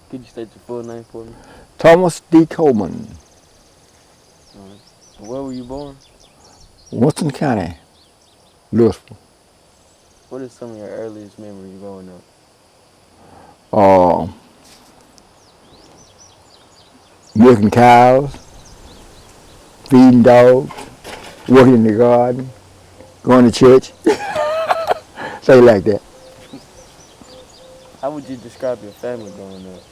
Could you state your full name for me? Thomas D. Coleman, Alright. Where were you born? Winston County, Louisville. What is some of your earliest memories growing up? Uh, Milking cows, feeding dogs, working in the garden, going to church, things like that. How would you describe your family growing up?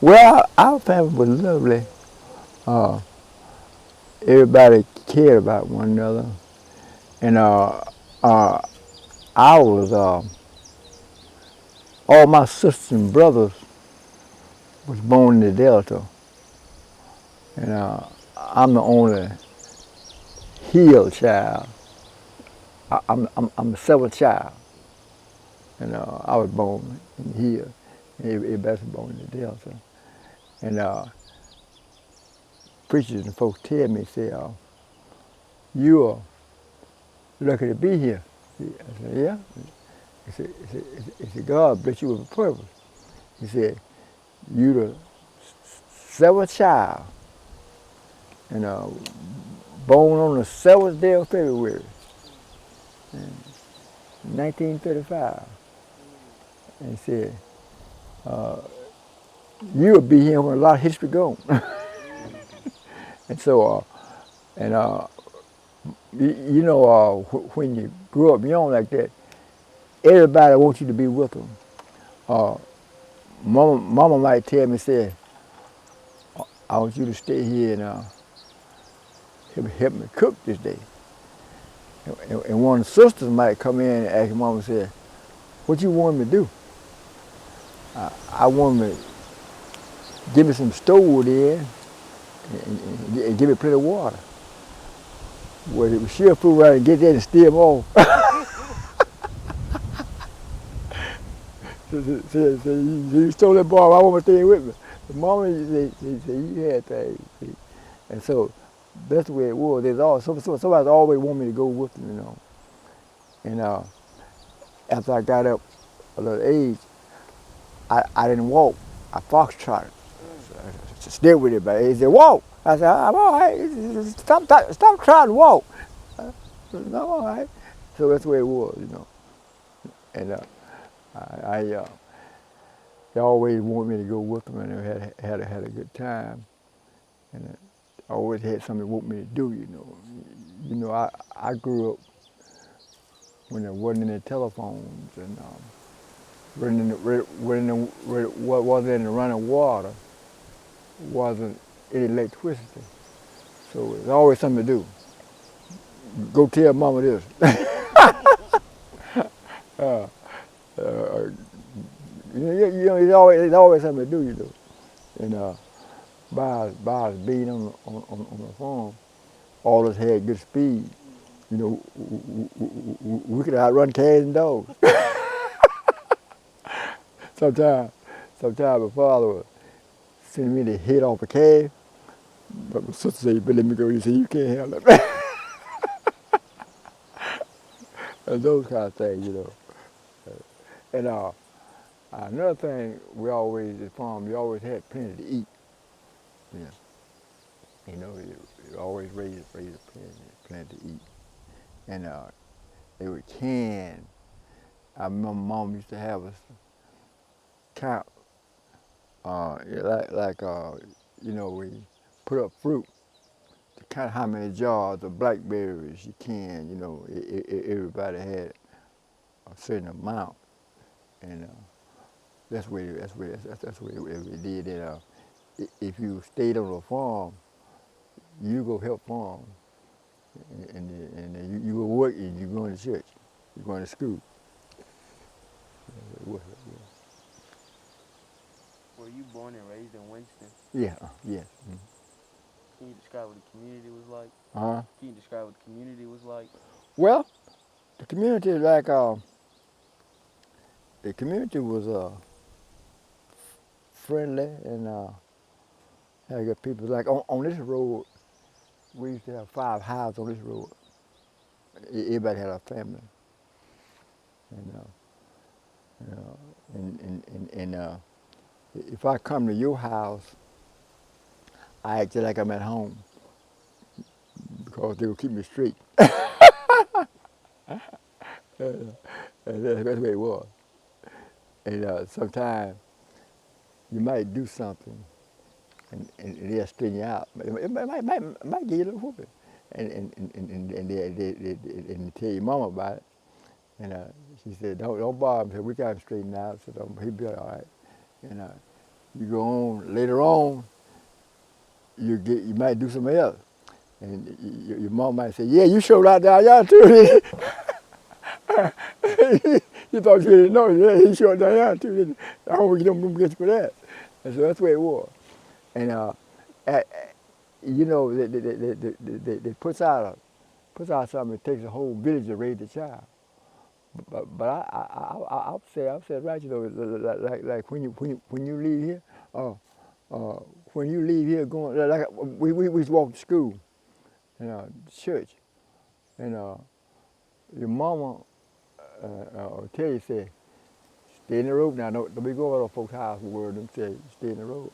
Well, our family was lovely. Uh, Everybody cared about one another, and uh, I was all my sisters and brothers was born in the Delta, and I'm the only Hill child. I'm the seventh child, and I was born in Hill. Everybody was born in the Delta, and preachers and folks tell me, say, "You are lucky to be here." I said, "Yeah." He said, "God bless you with a purpose." He said, "You the seventh child, and born on the seventh day of February, in 1935." And he said, uh, "You'll be here when a lot of history gone." And so, and you know, when you grow up young like that, everybody wants you to be with them. Uh, Mama might tell me, say, "I want you to stay here and help me cook this day." And one of the sisters might come in and ask Mama, say, "What you want me to do?" I want me to give me some stove there and give me plenty of water. Well, she'll fool around and get there and steal them all. So you stole that bar, I want to stay with me. The mama, you had things. See? And so that's the way it was. Somebody always want me to go with them, you know. And after I got up a little age, I didn't walk. I foxtrotted. So I stayed with everybody. He said, "Walk." I said, "I'm all right. Stop trying to walk." I'm all right. So that's the way it was, you know. And they always wanted me to go with them, and I had a good time. And I always had something they want me to do, you know. I grew up when there wasn't any telephones and what wasn't any running water, wasn't any electricity. So there's always something to do. Go tell mama this. uh, uh, there's always something to do, you know. And by us being on the farm, all of us had good speed. You know, we could outrun cats and dogs. sometimes, sometimes my father would send me to hit off a calf, but my sister said, "You better let me go." He said, "You can't handle it." And those kind of things, you know. And another thing, we always at the farm, you always had plenty to eat. Yeah. You know, you always raised plenty to eat. And they would can. I remember Mom used to have us count, you know, we put up fruit to count how many jars of blackberries you can. You know, everybody had a certain amount, and that's what we did. And if you stayed on the farm, you go help farm, and you go work and you going to church, you going to school. Were you born and raised in Winston? Yeah, yes. Can you describe what the community was like? Uh-huh. Can you describe what the community was like? Well, the community is like the community was friendly and had good people. Like on this road, we used to have 5 houses on this road. Everybody had a family, and you know, and if I come to your house, I act just like I'm at home because they will keep me straight. And that's the way it was. And sometimes you might do something and they'll straighten you out. It might give you a little whooping. And tell your mama about it. And she said, don't bother him. Said, we got him straightened out. So he'll be all right. And you go on later on, you might do something else. And your mom might say, yeah, you showed out down y'all too. You thought you didn't know. Yeah, he showed down y'all too. I hope you don't get you for that. And so that's the way it was. And you know, they puts out something. It takes a whole village to raise a child. But I'll say it right. You know, like when you leave here, when you leave here going like we walk to school, and church, and your mama will tell you, say, stay in the road now. Don't be going to folks' house and word them say stay in the road.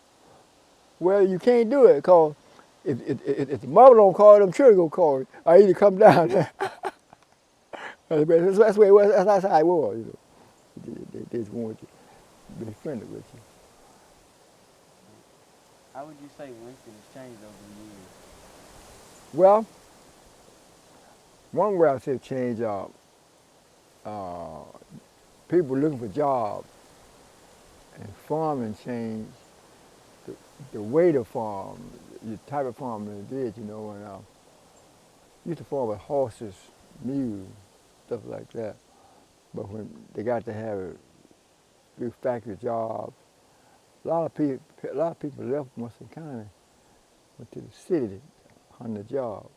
Well, you can't do it because if the mother don't call them, children gonna call you. I either come down. That's the way it was. That's how it was. You know, they just wanted to be friendly with you. How would you say Winston has changed over the years? Well, one way I say change, people looking for jobs and farming changed. The way to farm, the type of farming they did, you know, and used to farm with horses, mules, stuff like that. But when they got to have big factory jobs, a lot of people left Mustang County, went to the city to hunt a job.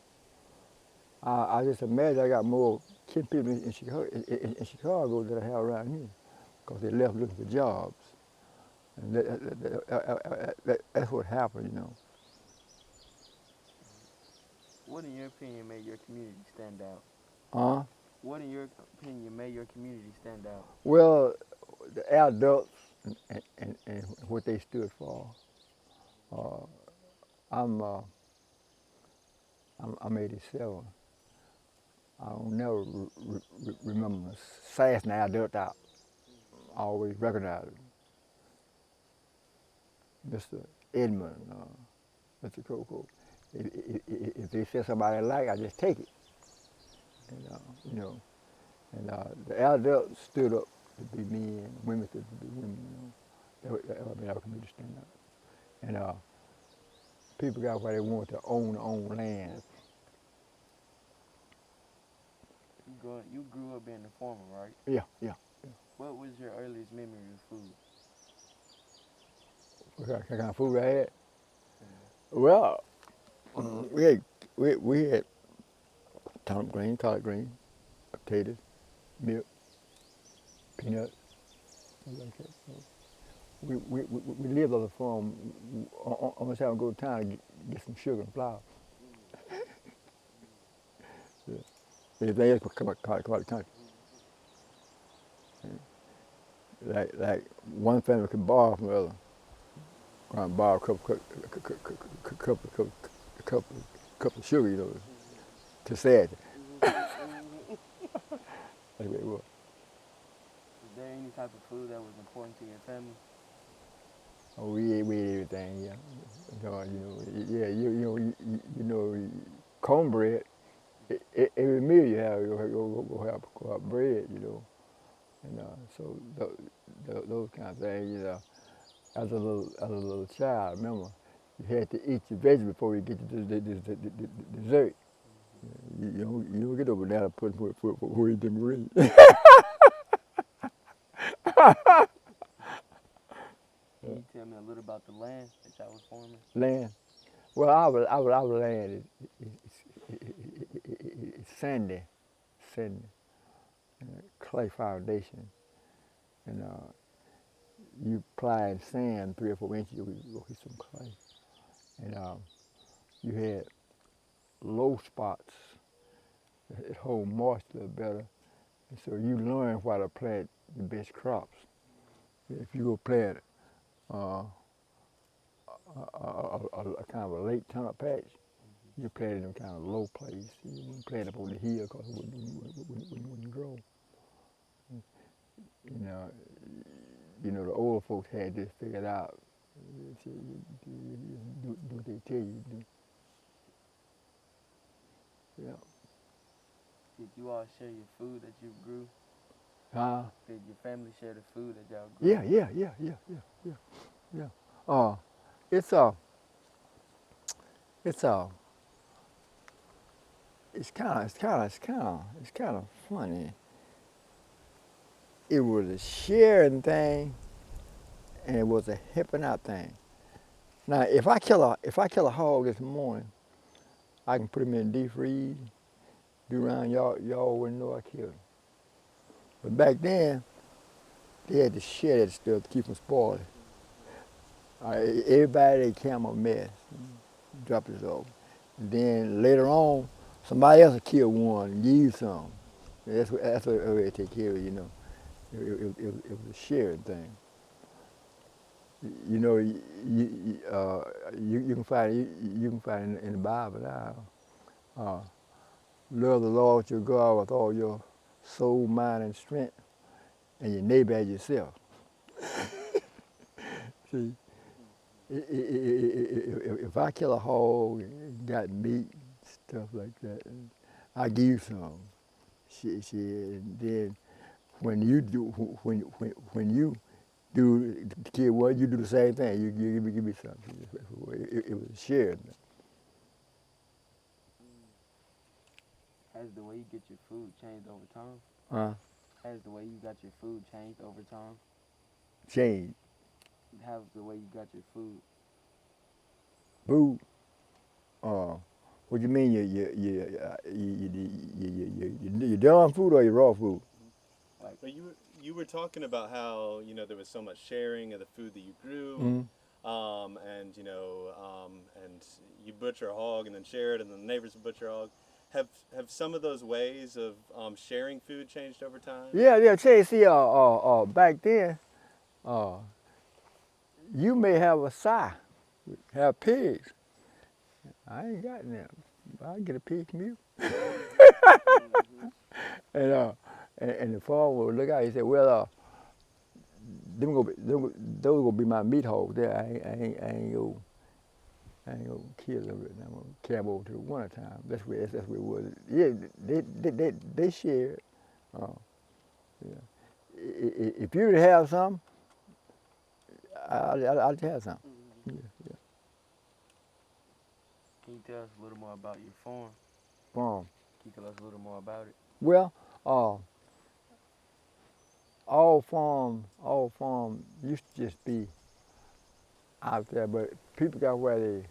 I just imagine I got more kin people in Chicago than I have around here, because they left looking for jobs. And that's what happened, you know. What, in your opinion, made your community stand out? What, in your opinion, made your community stand out? Well, the adults and what they stood for. I'm 87. I don't never remember sassing an adult out. I always recognize him. Mr. Edmund, Mr. Coco. If they say somebody I like, I just take it. And, you know, and the adults stood up to be men, women stood up to be women, you know. That made our community stand up. And people got what they wanted to own their own land. You grew up being a farmer, right? Yeah. What was your earliest memory of food? What kind of food I had? Well, we had turnip green, collard green, potatoes, milk, peanuts, stuff like that. So we lived on the farm. Almost having to go to town to get some sugar and flour. Yeah. Anything else would come out call the country. Like one family could borrow from the other. Go and borrow a cup of sugar, you know, to sad. That's the way it was. Was there any type of food that was important to your family? Oh, we ate everything, yeah. You know, cornbread. Every meal you have, you'll have bread, you know, and so those kind of things, you know. As a little child, remember, you had to eat your veggies before you get to the dessert. You don't get over there and put where you didn't read. Can you tell me a little about the land that y'all was farming? Land. Well, our land is sandy, clay foundation, and you apply sand 3 or 4 inches, you will hit some clay, and you had low spots that hold moisture better, and so you learn how to plant the best crops. If you go plant uh, a kind of a late turnip patch. You plant it in kind of low place. You wouldn't plant it up on the hill because it wouldn't grow. You know, the older folks had this figured out. You do what they tell you to do. Yeah. Did you all share your food that you grew? Huh? Did your family share the food that y'all grew? Yeah. It's kind of funny. It was a sharing thing, and it was a helping out thing. Now, if I kill a hog this morning, I can put him in the deep freeze. Be around y'all wouldn't know I killed him. But back then, they had to share that stuff to keep from spoiling. Everybody at camp a mess, drop this off. And then later on, somebody else will kill one and give you some. That's what they take care of, you know. It was a sharing thing. You know, you can find in the Bible now. Love the Lord your God with all your soul, mind, and strength, and your neighbor as yourself. See, if I kill a hog and got meat, stuff like that, I give you some. And then when you do the kid what you do the same thing. You give me something. It was shared. Has the way you get your food changed over time? Has the way you got your food changed over time? Changed. How's the way you got your food? Food. What you mean? Your done food or your raw food? Like, but you were talking about how there was so much sharing of the food that you grew, and and you butcher a hog and then share it, and then the neighbors would butcher a hog. Have some of those ways of sharing food changed over time? Yeah. See, back then, you may have a sow, have pigs. I ain't got them. I get a pig from you. And the farmer would look out. He said, "Well, those gonna be my meat hogs. There, I ain't gonna kill them. I'm gonna carry them over to the winter time. That's where it was. Yeah, they shared. Yeah. If you would have some, I'll have some. Yeah. Can you tell us a little more about your farm? Farm. Can you tell us a little more about it? Well, all farm used to just be out there, but people got where they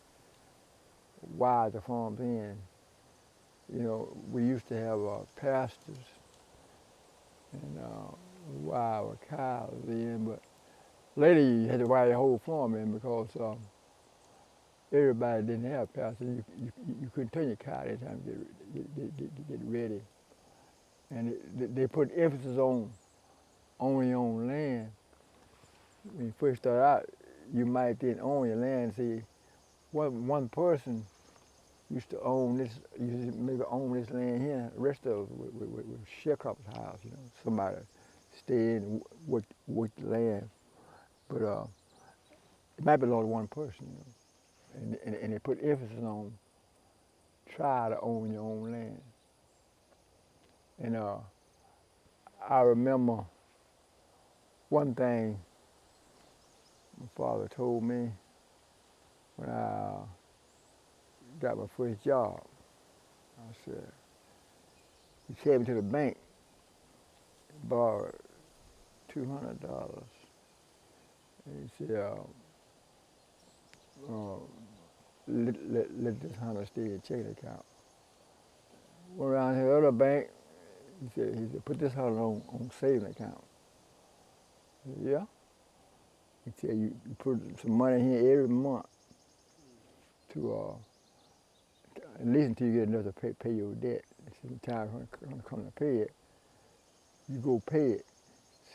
wired the farms in. We used to have pastures and wild cows in, but later you had to wire the whole farm in because everybody didn't have pastures. You couldn't turn your cow every time to get ready. And they put emphasis on owning your own land. When you first start out, you might then own your land. See, one person used to own this, maybe own this land here. The rest of it was sharecropper's house. Somebody stay in and work the land. But it might belong to one person. And they put emphasis on try to own your own land. And I remember one thing my father told me when I got my first job. I said, he came me to the bank, borrowed $200. And he said, let this $100 stay in your checking account. Went around to the other bank, he said, put this $100 on saving account. I said, yeah. He said, you put some money in here every month to at least until you get enough to pay your debt. He said, the time come to pay it, you go pay it.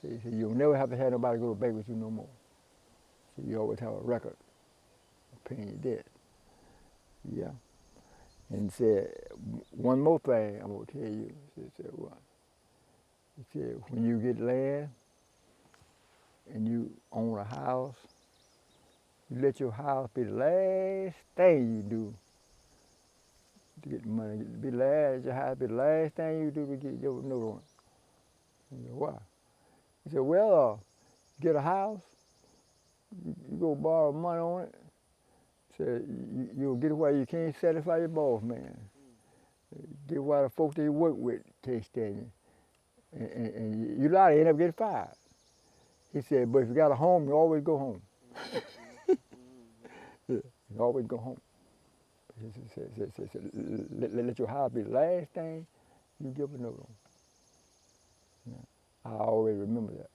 He said, you'll never have to have nobody go to the bank with you no more. So you always have a record of paying your debt. Yeah. And he said, one more thing I'm going to tell you. He said, what? He said, when you get land and you own a house, you let your house be the last thing you do to get the money. Your house be the last thing you do to get your note on it. He said, why? He said, well, get a house, you go borrow money on it. He said, you'll get it where you can't satisfy your boss man. Get why the folks that you work with can't stand you. And you lie, you end up getting fired. He said, but if you got a home, you always go home. Yeah, you always go home. He said, let your house be the last thing you give a note on. Yeah. I always remember that.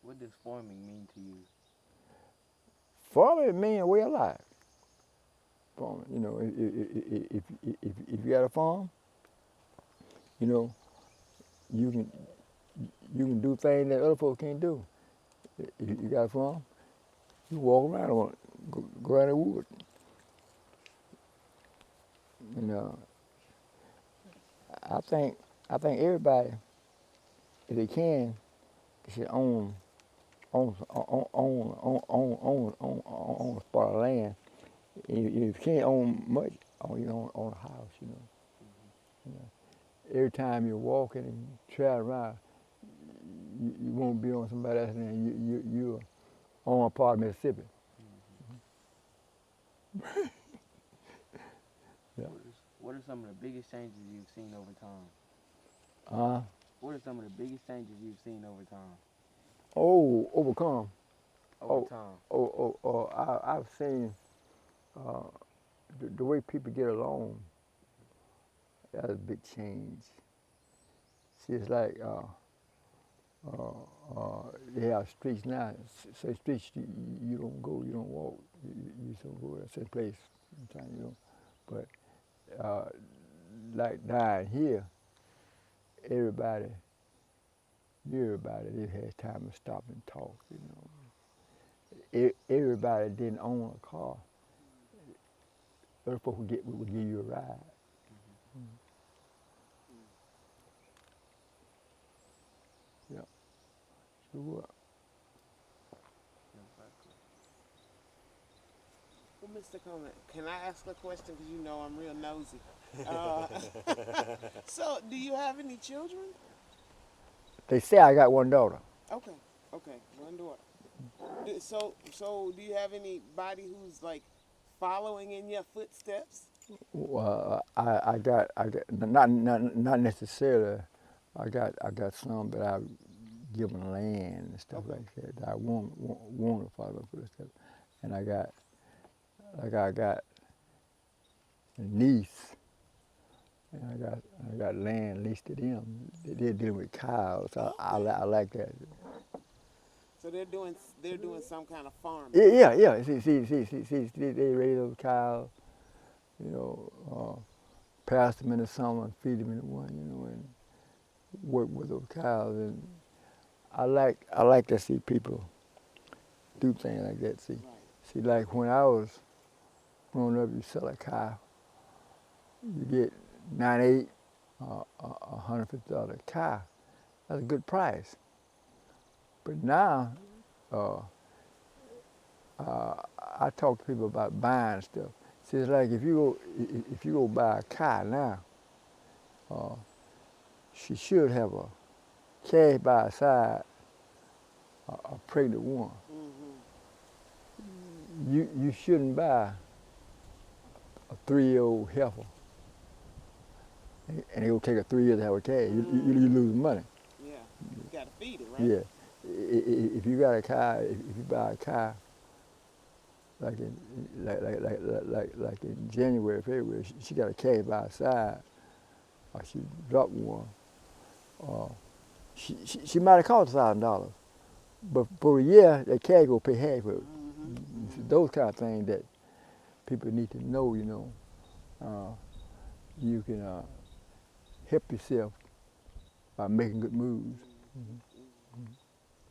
What does farming mean to you? Farming means a way of life. Farming, you know, if you got a farm, you know, you can do things that other folks can't do. If you got a farm, you walk around on it, go out in the woods. You know, I think everybody, if they can, should own a spot of land. If you can't own much, you own a house. You know, every time you're walking and travel around, you won't be on somebody else's land. You're on a part of Mississippi. Yeah. What are some of the biggest changes you've seen over time? What are some of the biggest changes you've seen over time? Oh, overcome. Over time. I've seen the way people get along. That's a big change. See, it's like they have streets now. Say streets you don't go, you don't walk, you don't go to a certain place. Sometimes you don't. But like down here, everybody they had time to stop and talk. You know, everybody didn't own a car. Other folks would give you a ride. Yeah. So what? Well, Mr. Coleman, can I ask a question? Because you know I'm real nosy. So, do you have any children? They say I got one daughter. Okay, one daughter. So do you have anybody who's like following in your footsteps? I got not necessarily. I got some that I've given land and stuff like that I want to follow footsteps, and I got a niece, and I got land leased to them. They're dealing with cows. So I like that. So they're doing some kind of farming. Yeah. See, they raise those cows, you know, pass them in the summer and feed them in the winter, you know, and work with those cows. And I like to see people do things like that. See, like when I was growing up, you sell a cow, you get $98, $150 a cow. That's a good price. But now, I talk to people about buying stuff. See, it's like if you go buy a cow now, she should have a calf by her side, a pregnant woman. Mm-hmm. You shouldn't buy a 3-year-old heifer, and it will take her 3 years to have a calf. You lose money. Yeah, you gotta feed it, right? Yeah, if you got a cow, if you buy a cow, like in January, February, she got a calf by her side, or she dropped one. She might have cost $1,000, but for a year, that calf will pay half of it. Mm-hmm. Those kind of things that people need to know, you know. You can help yourself by making good moves. Mm-hmm.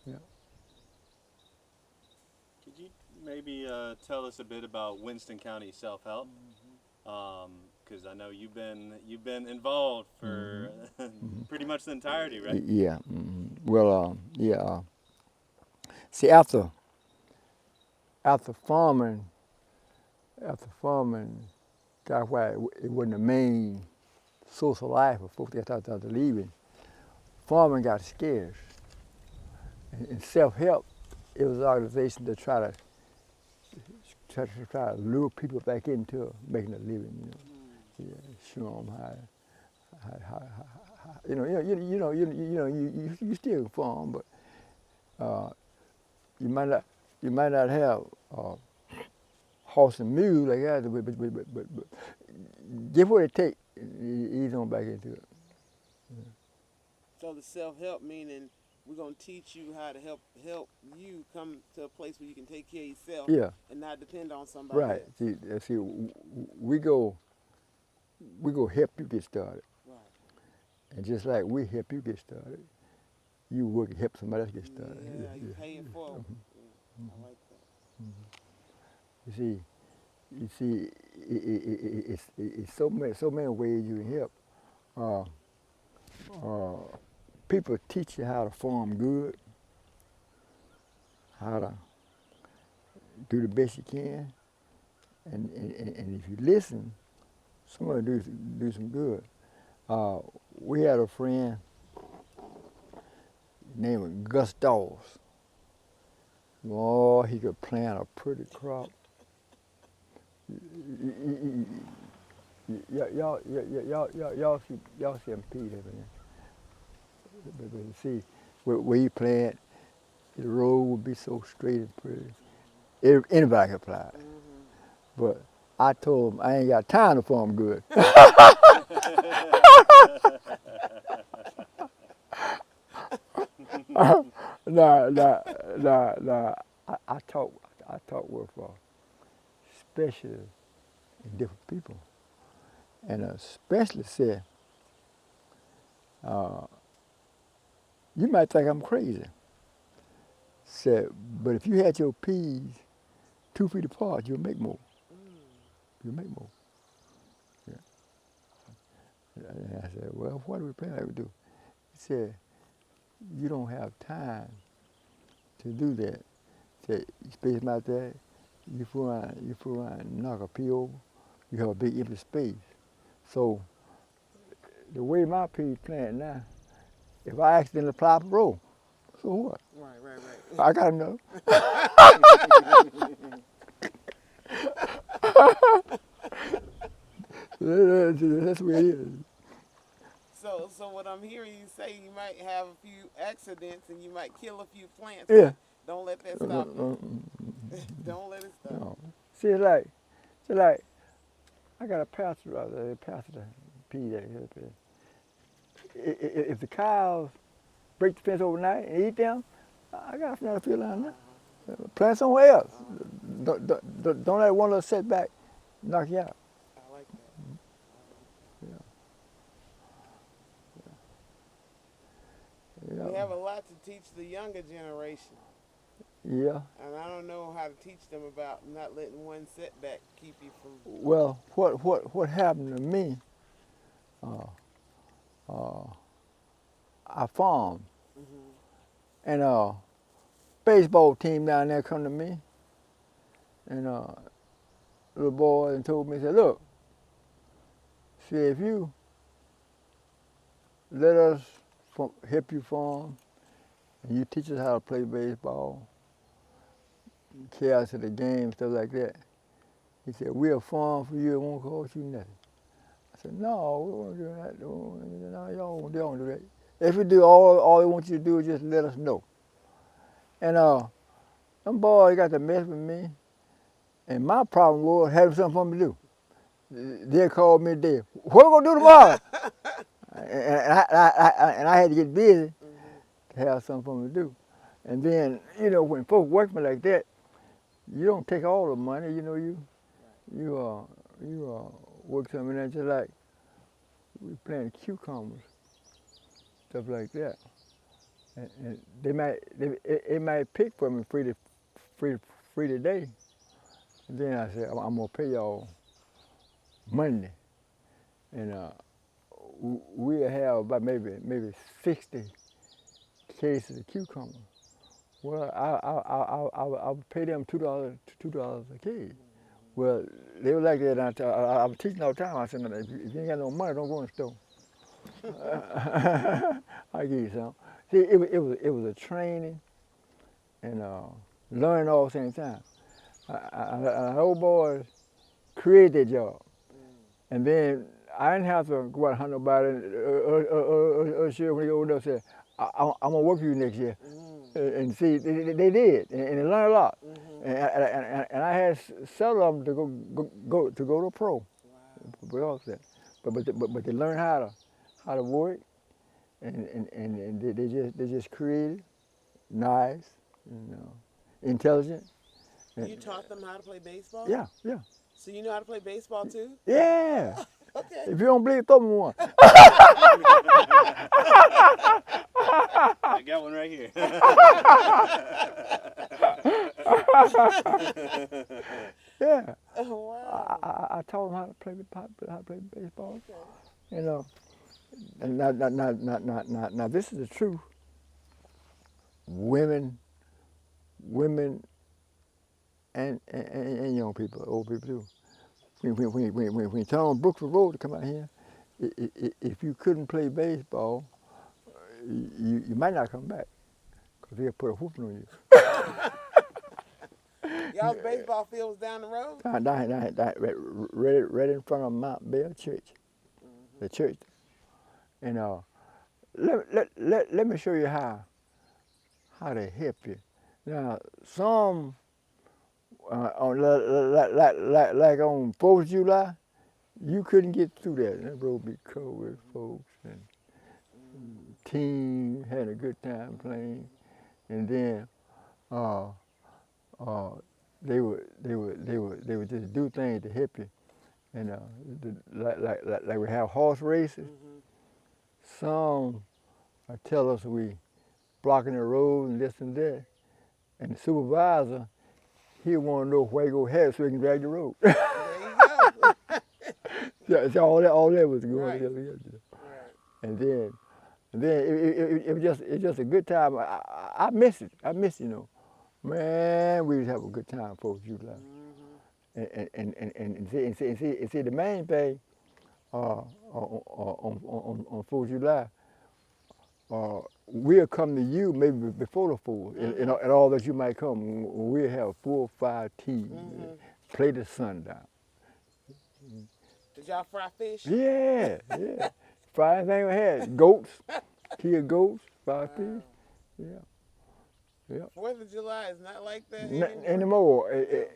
Yeah. maybe tell us a bit about Winston County Self-Help? Because I know you've been involved for pretty much the entirety, right? Yeah. Well, yeah. See, after farming, got why it wasn't the main source of life for folks that after leaving. Farming got scarce, and self-help, it was an organization to try to lure people back into making a living. Show them how you still farm, but you might not have horse and mule like that, but give what it takes, ease on back into it. So the self-help meaning we're gonna teach you how to help you come to a place where you can take care of yourself. Yeah. And not depend on somebody Right. else. See, we go help you get started. Right. And just like we help you get started, you work and help somebody else get started. Yeah, you pay it forward. Yeah, I like that. You see, it's so many ways you can help. People teach you how to farm good, how to do the best you can, and if you listen, somebody do some good. We had a friend named Gus Dawes. Oh, he could plant a pretty crop. Y'all see him Pete over there. But you see, where he plant, the road would be so straight and pretty. Anybody could plant. But I told him I ain't got time to farm good. No. I talk with specialists and different people, and a specialist said, "You might think I'm crazy." Said, "But if you had your peas 2 feet apart, you'll make more. You'll make more." Yeah. And I said, "Well, what do we plan to do?" He said, "You don't have time to do that. Say, you space them out there, you fool around and knock a pea over, you have a big empty space. So the way my peas plant now, if I accidentally plow up a row, so what? Right. I got enough." That's the way it is. So what I'm hearing you say, you might have a few accidents and you might kill a few plants. Yeah. Don't let that stop you. Don't let it stop. No. See, it's like I got a pastor out there, pastor P there. If the cows break the fence overnight and eat them, I got another field down there. Plant somewhere else. Don't let one little setback knock you out. I like that. Yeah. We have a lot to teach the younger generation. Yeah. And I don't know how to teach them about not letting one setback keep you from. Well, what happened to me? I farmed, and baseball team down there come to me, and little boy and told me, said, "Look, see, if you let us help you farm, and you teach us how to play baseball, carry us to the game, stuff like that," he said, "we'll farm for you. It won't cost you nothing." I said, "No, we won't do that. No, y'all won't do that. If you do, all they want you to do is just let us know." And them boys got to mess with me, and my problem was having something for me to do. They called me today. "What are we gonna do tomorrow?" and I had to get busy to have something for me to do. And then, when folks work for me like that, you don't take all the money. You work something in there just like we planting cucumbers, stuff like that. And it might pick for me 3 to free today. And then I said, I'm going to pay y'all Monday. And we'll have about maybe 60 cases of cucumber. Well, I would pay them $2 a case. Well, they were like that. And I was teaching all the time. I said, no, if you ain't got no money, don't go in the store. I give you some. See, it was a training and learning all at the same time. Old boys created that job, and then I didn't have to go out and hunt nobody. Sure, when they go over there, said, I'm gonna work for you next year, and see, they did, and they learned a lot. And I had several of them to go to pro. Wow. But they learned how to work, and they just creative, nice, intelligent. You taught them how to play baseball? Yeah. So you know how to play baseball too? Yeah. Okay. If you don't believe, throw me one. I got one right here. Yeah. Oh, wow. I taught them how to play baseball. Okay. And now this is the truth. Women and young people, old people too. When you tell them Brooksville Road to come out here, if you couldn't play baseball, you might not come back because they'll put a whooping on you. Y'all's baseball field was down the road? Right in front of Mount Bell Church, the church. And let me show you how they help you. Now, some like on 4th of July, you couldn't get through that. That road be covered with folks and team had a good time playing, and then they would just do things to help you, and like we have horse races. Some tell us we blocking the road and this and that, and the supervisor, he want to know where you go ahead so he can drag the road. There you go. So all that was going Right. on. Right. And then it was just a good time. I miss it. Man, we would have a good time 4th of July. And see the main thing on 4th of July, we'll come to you maybe before the 4th, and all that you might come. We'll have 4 or 5 teams, play the sun down. Did y'all fry fish? Yeah. Fry anything we had. Goats, kill goats, fry fish. Yeah. 4th of July is not like that Anymore.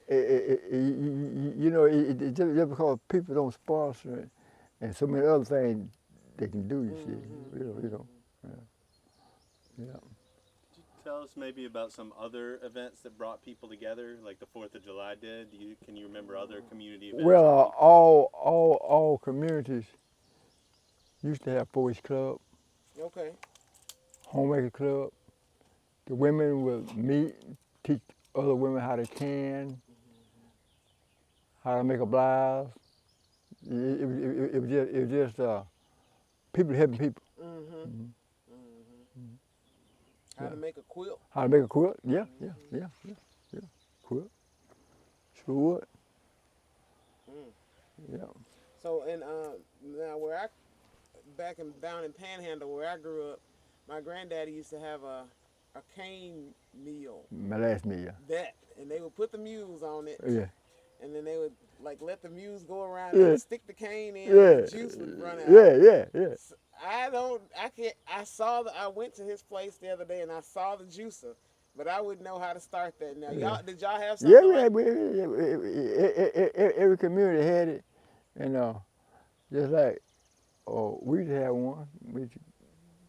It's just because people don't sponsor it, and so many other things they can do. You see, Yeah. Could you tell us maybe about some other events that brought people together, like the 4th of July did? Can you remember other community events? Well, all communities used to have boys club, Okay. homemaker club. The women would meet, teach other women how to can, how to make a blouse. It was just people helping people. How to make a quilt. How to make a quilt? Yeah. Quilt. Sure would. Yeah. So, and now down in Panhandle where I grew up, my granddaddy used to have a cane meal. My last meal. And they would put the mules on it. Yeah. And then they would let the mules go around Yeah. and stick the cane in. Yeah. And the juice would run out. Yeah. So I went to his place the other day and I saw the juicer, but I wouldn't know how to start that. Now, did y'all have something? Every community had it, and just like we used to have one. We used to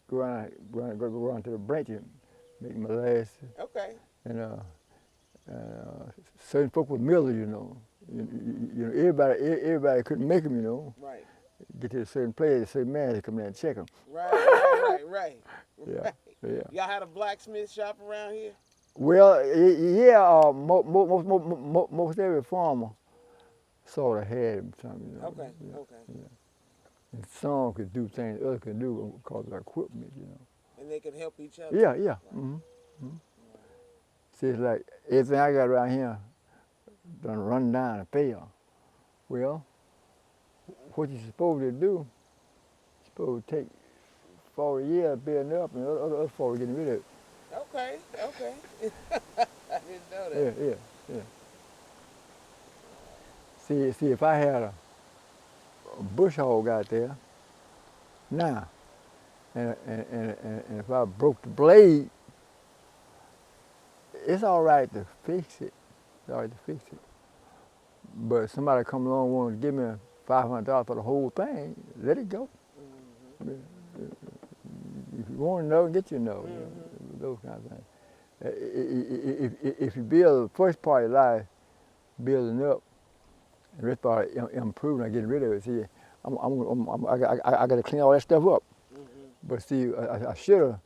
go around to the branch and make molasses. Okay. And certain folk were millers, everybody couldn't make them, Right. Get to a certain place, a certain man to come in and check them. Right. Yeah. Y'all had a blacksmith shop around here? Well, yeah, most every farmer sort of had something. You know? Okay, Yeah, okay. yeah. And some could do things others could do because of equipment, you know. And they could help each other. Yeah, yeah. Right. Mm-hmm. Mm-hmm. Right. See, it's like everything I got around here done run down and fail. Well, what you're supposed to do, you're supposed to take 40 years building up and other 40 getting rid of it. Okay, okay. I didn't know that. Yeah, yeah, yeah. See, if I had a bush hog out there now, and if I broke the blade, it's all right to fix it. It's all right to fix it. But if somebody come along and want to give me $500 for the whole thing, let it go. Mm-hmm. I mean, if you want to know, get you know. Mm-hmm. You know, those kind of things. If you build the first part of your life, building up, and the rest part improving, and getting rid of it. See, I got to clean all that stuff up. Mm-hmm. But see, I should have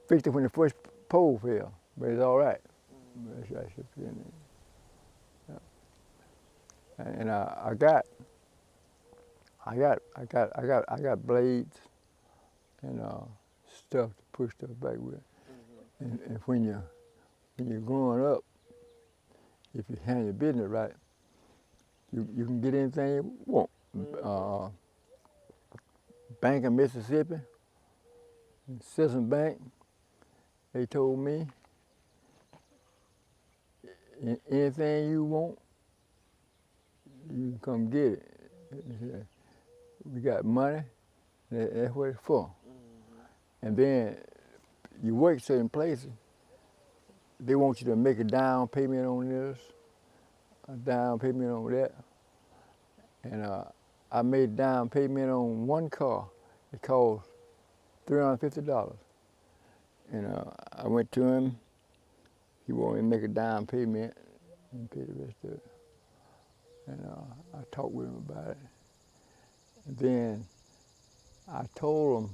fixed it when the first pole fell, but it's all right. Mm-hmm. I should be in there. Yeah. And I got blades and stuff to push stuff back with. Mm-hmm. And when you're growing up, if you handle your business right, you can get anything you want. Mm-hmm. Bank of Mississippi, Citizen Bank, they told me anything you want, you can come get it. They said, we got money, that's what it's for. Mm-hmm. And then you work certain places, they want you to make a down payment on this, a down payment on that. And I made a down payment on one car. It cost $350. And I went to him. He wanted me to make a down payment and pay the rest of it. And I talked with him about it. And then I told him,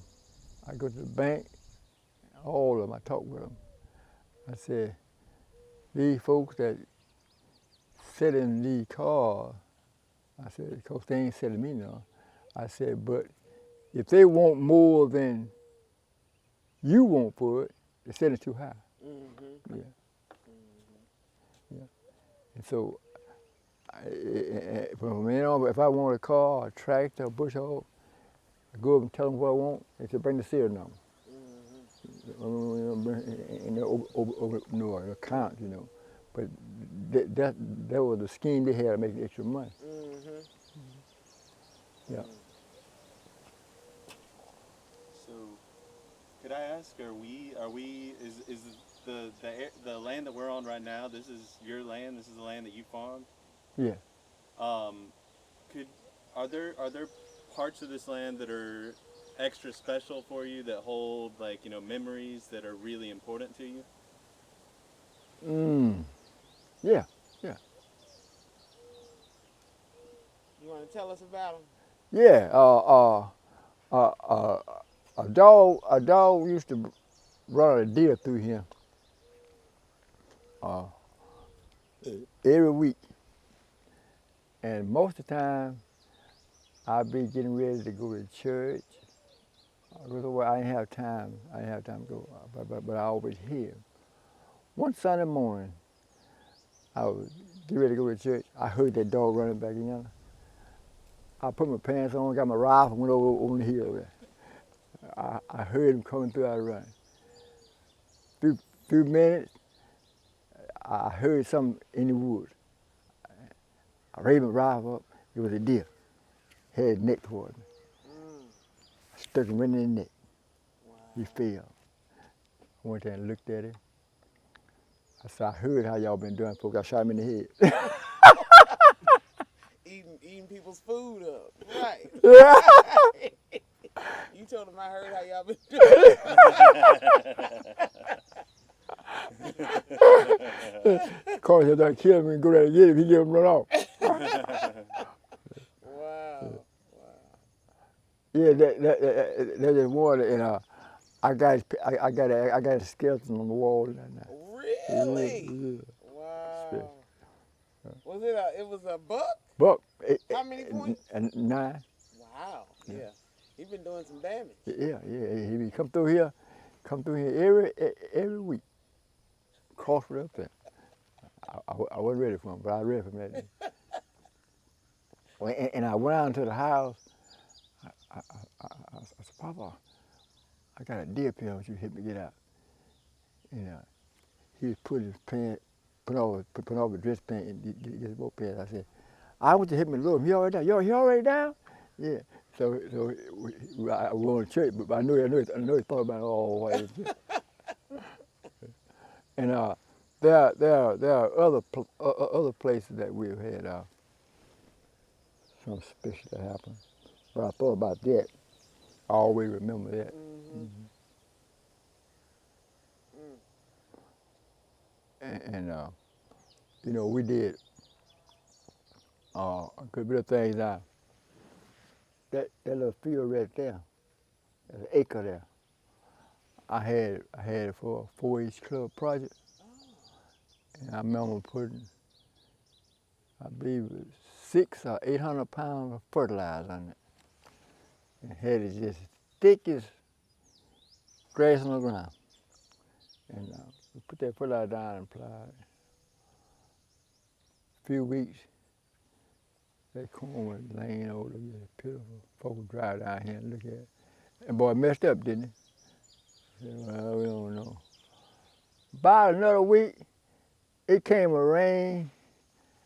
I go to the bank, all of them, I talked with them. I said, these folks that sit in these cars, I said, because they ain't selling me none. I said, but if they want more than you want for it, they're selling too high. Mm-hmm. Yeah. Mm-hmm. Yeah. And so, from then on, if I want a car, a tractor, a bush hog, I go up and tell them what I want. They say, bring the serial number. Mm-hmm. And no, an account, you know. But that was the scheme they had to make extra money. Mm-hmm. Yeah. So, could I ask, is the land that we're on right now, this is your land, this is the land that you farmed? Yeah. Are there parts of this land that are extra special for you that hold, like, memories that are really important to you? Yeah, yeah. You want to tell us about them? Yeah, a dog used to run a deer through here every week, and most of the time I'd be getting ready to go to church. I didn't have time. I didn't have time to go, but I always hear. One Sunday morning, I was getting ready to go to church. I heard that dog running back in there. I put my pants on, got my rifle, went over the hill there. I heard him coming through out of running. Few minutes, I heard something in the woods. I raised my rifle up. It was a deer. Had his neck toward me. I stuck him right in the neck. Wow. He fell. I went there and looked at him. I said, I heard how y'all been doing, folks. I shot him in the head. Eating people's food up. Right. Yeah. You told him I heard how y'all been doing. Carl said, don't kill him and go there and get him. He get him run off. Wow. Yeah, there's one, and I got a skeleton on the wall. Really? Really? Yeah. Wow. It was a buck? Buck. How many points? 9. Wow. Yeah. He been doing some damage. Yeah. He come through here every week. Crossword up there. I wasn't ready for him, but I was ready for him that day. And I went out into the house. I said, Papa, I got a deer pill. You help me get out. And he was putting his pants, putting off his dress pants and get his boat pants. I said, I want to hit me a little. He already down. He already down? Yeah. So I went to church, but I know he thought about it all the way. And there are other places that we've had something special that happened. But I thought about that. I always remember that. Mm-hmm. And you know, we did a good bit of things now. That little field right there, there's an acre there. I had it for a 4-H club project. And I remember putting, I believe it was 600 or 800 pounds of fertilizer on it. And had it just thick as grass on the ground. And we put that fertilizer down and applied it. A few weeks, that corn was laying over there, pitiful. Folks would drive down here and look at it. And boy, it messed up, didn't it? I said, well, we don't know. About another week, it came a rain.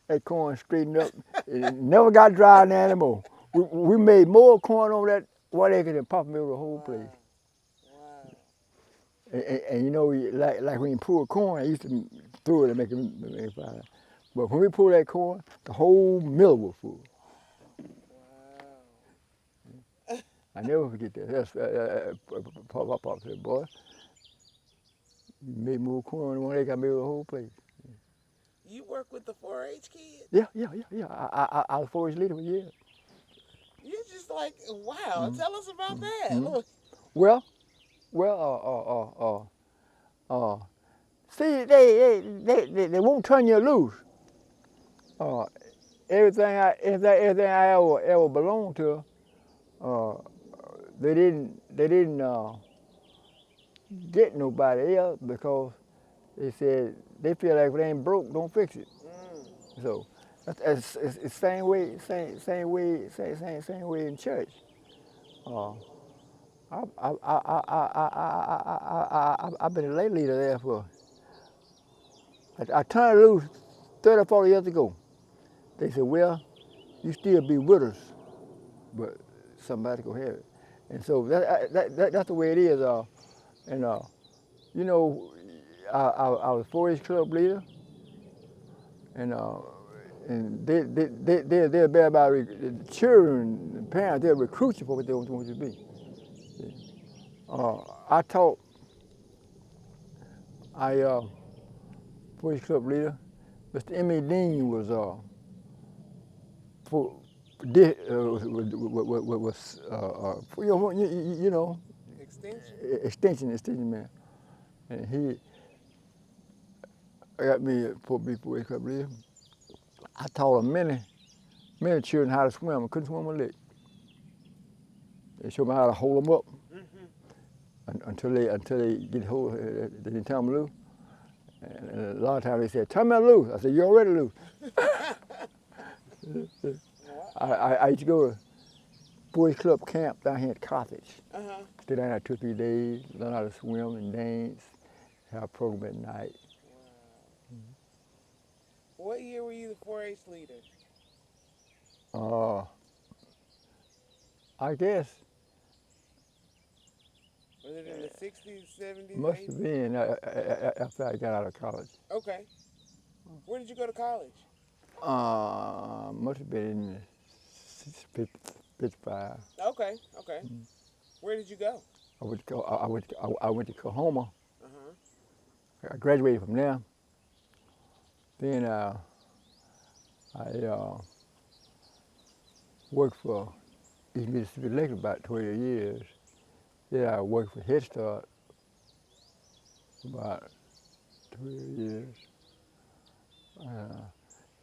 That corn straightened up. It never got dry in there anymore. We made more corn on that 1 acre than Papa made over the whole place. Wow. And you know, like when you pull corn, I used to throw it and make it fire. But when we pulled that corn, the whole mill was full. Wow. I never forget that. That's Papa said, boy, you made more corn in 1 acre, I made over the whole place. You work with the 4-H kids? Yeah. I was 4-H leader for years. You're just like, wow. Tell us about that. Mm-hmm. Look. See, they won't turn you loose. Everything I ever belonged to, they didn't get nobody else because they said they feel like if it ain't broke, don't fix it. So it's the same way in church. I've been a lay leader there for. I turned loose 30 or 40 years ago. They said, well, you still be with us, but somebody go have it. And so that's the way it is. And you know, I was 4-H club leader, and they're bad about the children, the parents. They'll recruit you for what they want you to be. I taught. 4-H club leader. Mr. M.A. Dean was you know, extension man, and he got me for be 4-H club leader. I taught many children how to swim. I couldn't swim a lick. They showed me how to hold them up until they get hold. They didn't tell them loose. And a lot of times they said, "Turn me loose." I said, "You're already loose." I used to go to 4-H club camp down here at Carthage. Stay down there 2 or 3 days, learn how to swim and dance, have a program at night. Wow. What year were you the 4-H leader? I guess. Was it in the 60s, 70s, Must 80s? have been after I got out of college. Okay. Where did you go to college? Must have been in 55. Okay. Where did you go? I went to Coleman. I graduated from there. Then I worked for East Mississippi Electric about 12 years. Then I worked for Head Start about 12 years.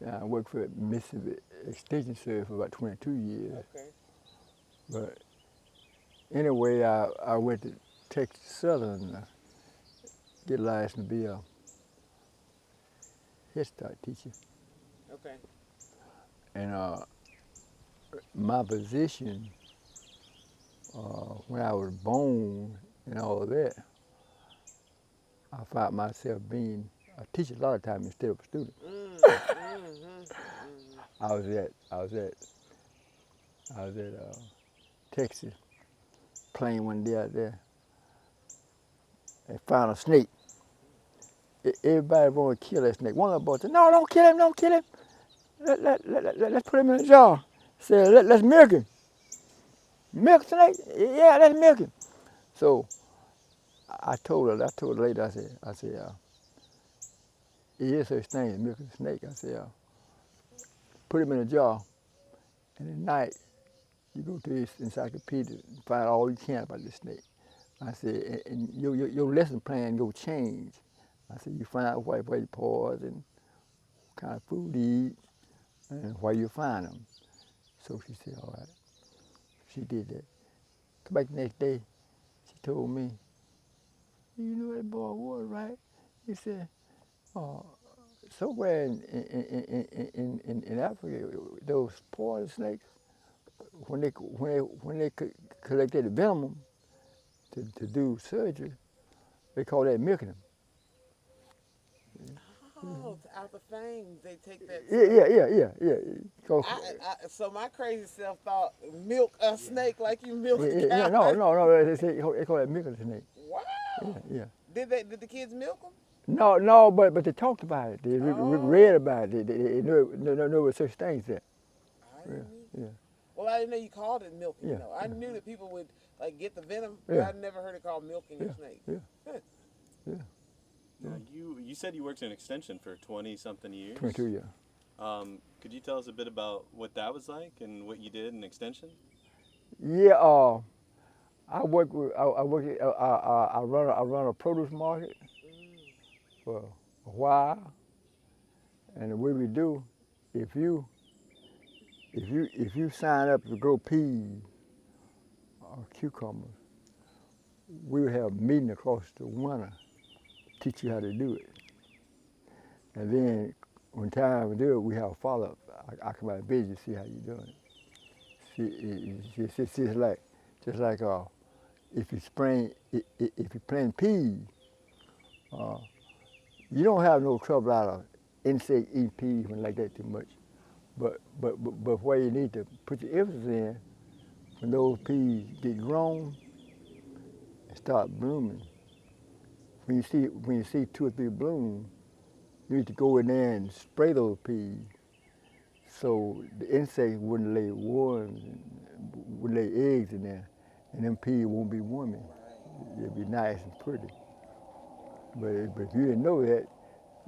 Yeah, I worked for Mississippi Extension Service for about 22 years. Okay. But anyway, I went to Texas Southern to get licensed to be a Head Start teacher. Okay. And my position when I was born and all of that, I found myself being a teacher a lot of times instead of a student. I was at Texas playing one day out there and found a snake. Everybody wanted to kill that snake. One of the boys said, "No, don't kill him, don't kill him. Let's put him in a jar." Said, "Let's milk him." Milk snake? Yeah, let's milk him. So I told the lady, I said, it is such thing as milking a snake. I said, put him in a jar, and at night you go to this encyclopedia and find all you can about this snake. I said, and your lesson plan go change. I said, you find out where he paws and what kind of food he eats and where you find them. So she said, all right. She did that. Come back the next day, she told me, you know where that boy was, right? He said, somewhere in Africa, those poison snakes, when they collected the venom to do surgery, they call that milking them. Oh, out the fangs, they take that. Yeah. So my crazy self thought milk a snake like you milk a cow. No. They call that milking the snake. Wow. Yeah. Did the kids milk them? No, but they talked about it. They read about it. They knew such things there. Yeah. Well, I didn't know you called it milking. Yeah. I knew that people would like get the venom, but I never heard it called milking a snake. Yeah. Now, you said you worked in extension for 20-something years. 22 years. Could you tell us a bit about what that was like and what you did in extension? Yeah. I run a produce market for a while, and the way we do, if you sign up to grow peas or cucumbers, we would have a meeting across the winter, teach you how to do it. And then when time we do it, we have a follow-up. I come out and visit to see how you're doing it. See, it's just like if you plant peas, you don't have no trouble out of insect eating peas when like that too much. But where you need to put your emphasis in, when those peas get grown and start blooming, when you see 2 or 3 blooms, you need to go in there and spray those peas so the insects wouldn't lay worms, would lay eggs in there, and them peas won't be wormy. They'll be nice and pretty. But if you didn't know that,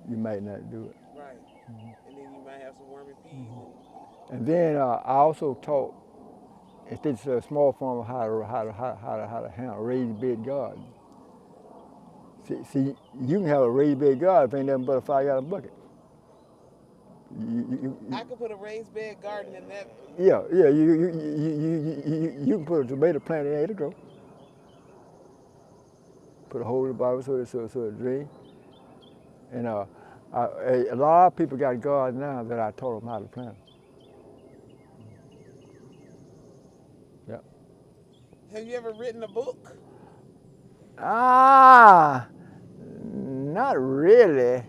you might not do it. Right. And then you might have some wormy peas. And then I also taught, instead of a small farmer, how to handle a raised bed garden. See, you can have a raised bed garden if ain't nothing but a 5-gallon bucket. I could put a raised bed garden in that. Yeah. You can put a tomato plant in there to grow. Put a hole in the bottom so it drains. And a lot of people got gardens now that I taught them how to plant. Yeah. Have you ever written a book? Not really.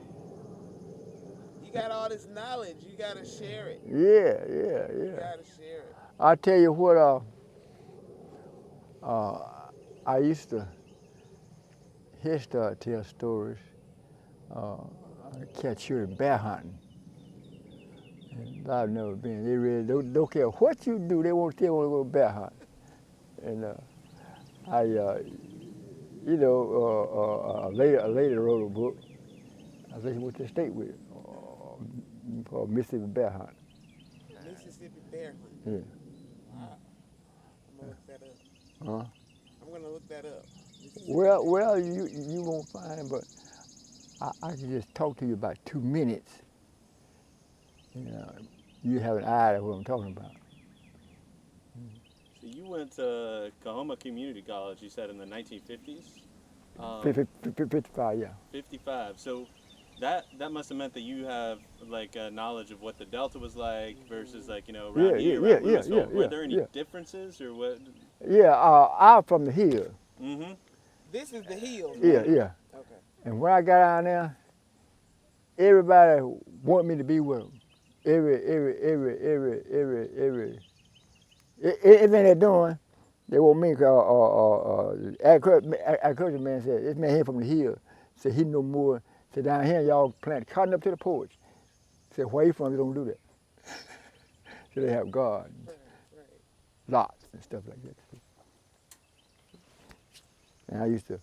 You got all this knowledge. You got to share it. Yeah. You got to share it. I tell you what, I used to Head Start tell stories. Catch children bear hunting. And I've never been. They really don't care what you do. They still want to go bear hunting. And a lady wrote a book. I think she went to the state with it for Mississippi bear hunting. Mississippi bear hunting. Yeah. Wow. I'm gonna look that up. Huh? I'm gonna look that up. Well, you won't find it, but I can just talk to you about 2 minutes. You know, you have an idea of what I'm talking about. So you went to Coleman Community College, you said, in the 1950s? 55, yeah. 55. So that must have meant that you have like a knowledge of what the Delta was like versus like, you know, around here, around Louisville. Were there any differences or what? Yeah, I'm from the hill. Mm-hmm. This is the hills, Yeah, right? yeah. Okay. And when I got down there, everybody wanted me to be with them. Everything they're doing, they want me. Agriculture man said, this man here from the hill. Said he know more. Said down here y'all plant cotton up to the porch. Said where you from? You don't do that. So they have gardens, lots and stuff like that. And I used to,